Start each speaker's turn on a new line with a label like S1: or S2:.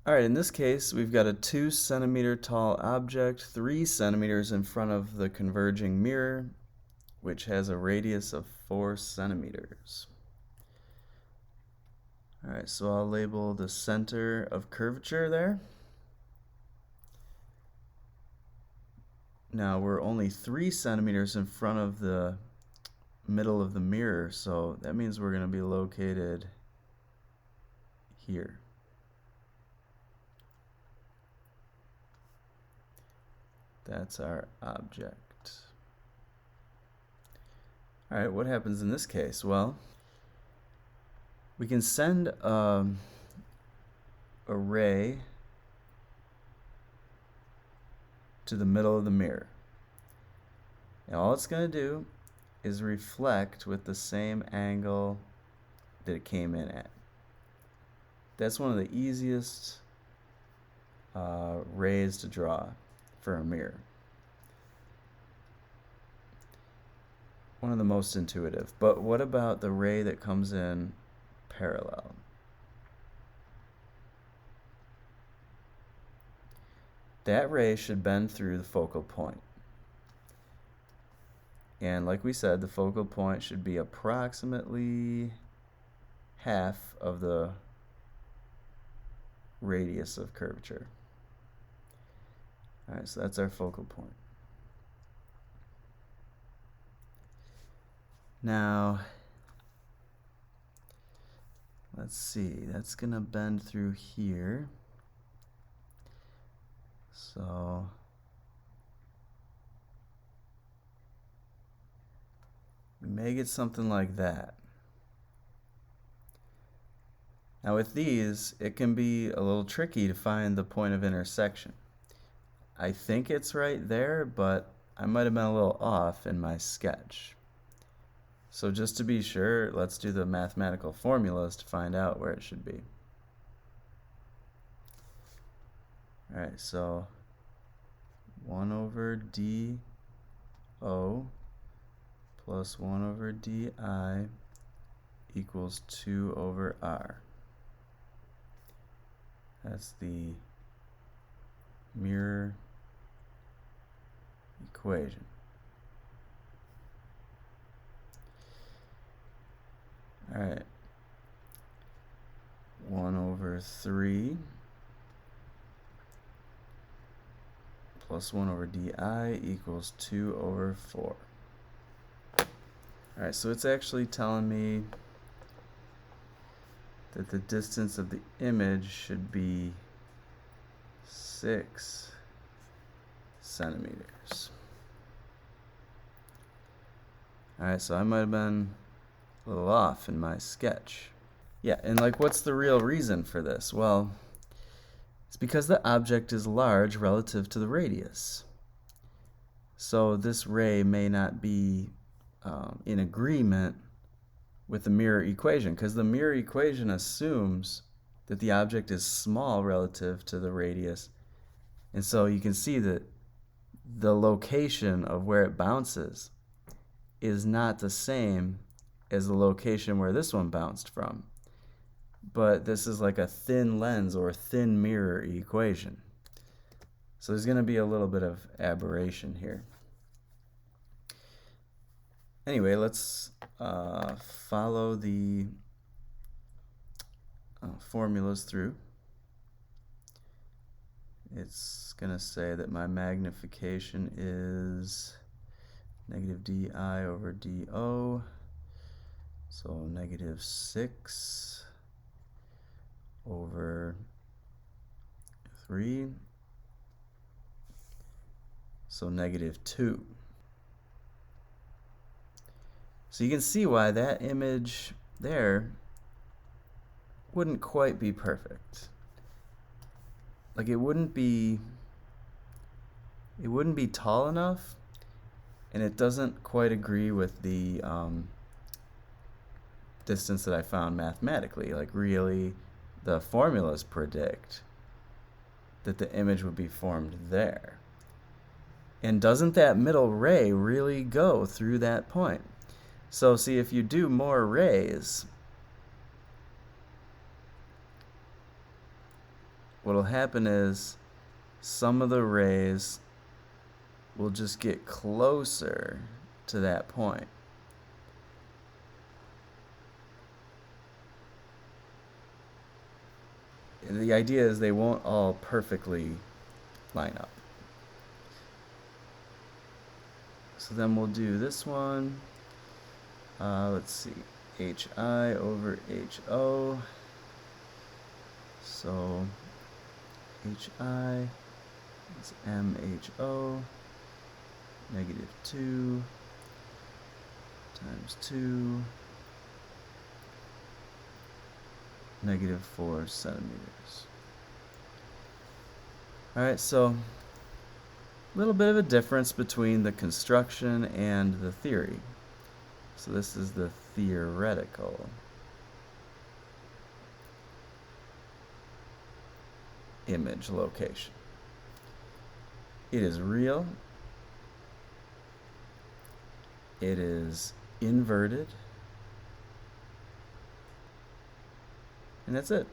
S1: Alright, in this case, we've got a 2 centimeter tall object 3 centimeters in front of the converging mirror, which has a radius of 4 centimeters. Alright, so I'll label the center of curvature there. Now we're only 3 centimeters in front of the middle of the mirror, so that means we're going to be located here. That's our object. Alright, what happens in this case? Well, we can send a ray to the middle of the mirror. And all it's going to do is reflect with the same angle that it came in at. That's one of the easiest rays to draw for a mirror. One of the most intuitive. But what about the ray that comes in parallel? That ray should bend through the focal point. And like we said, the focal point should be approximately half of the radius of curvature. Alright, so that's our focal point. Now, let's see, that's going to bend through here. So we may get something like that. Now with these, it can be a little tricky to find the point of intersection. I think it's right there, but I might have been a little off in my sketch. So just to be sure, let's do the mathematical formulas to find out where it should be. Alright, so 1 over d O plus 1 over di equals 2 over r. That's the mirror equation. Alright, 1 over 3 plus 1 over di equals 2 over 4. Alright, so it's actually telling me that the distance of the image should be 6 centimeters. Alright, so I might have been a little off in my sketch. Yeah, and like what's the real reason for this? Well, it's because the object is large relative to the radius. So this ray may not be in agreement with the mirror equation, because the mirror equation assumes that the object is small relative to the radius. And so you can see that the location of where it bounces is not the same as the location where this one bounced from. But this is like a thin lens or thin mirror equation. So there's going to be a little bit of aberration here. Anyway, let's follow the formulas through. It's going to say that my magnification is negative di over do. So negative 6 over 3. So negative 2. So you can see why that image there wouldn't quite be perfect. Like it wouldn't be tall enough, and it doesn't quite agree with the distance that I found mathematically. Like really, the formulas predict that the image would be formed there. And doesn't that middle ray really go through that point? So see, if you do more rays, what'll happen is some of the rays will just get closer to that point. The idea is they won't all perfectly line up. So then we'll do this one. Let's see, HI over HO. So HI is MHO, negative 2 times 2, negative 4 centimeters. Alright, so a little bit of a difference between the construction and the theory. So this is the theoretical image location. It is real. It is inverted. And that's it.